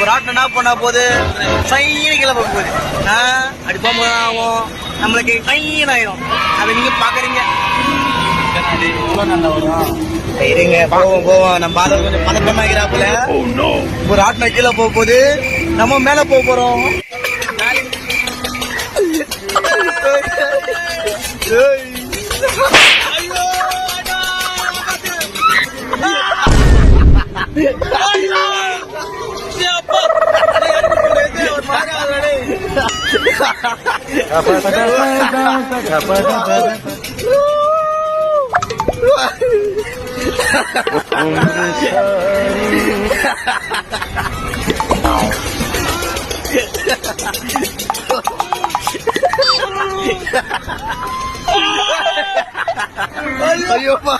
ஒரு ஆட்டம் என்ன பண்ணா போகுது சைன கீழே போக போகுது. அப்படி போகும்போது ஆகும் நம்மளுக்கு கையின் ஆயிரும். அதை நீங்க பாக்குறீங்க. இருங்க போவோம் நம்ம பாதம் கொஞ்சம் பதட்டமாகிறாப்புல. ஒரு ஆட்டம் கீழே போக போகுது, நம்ம மேல போக போறோம். ஐயோப்பா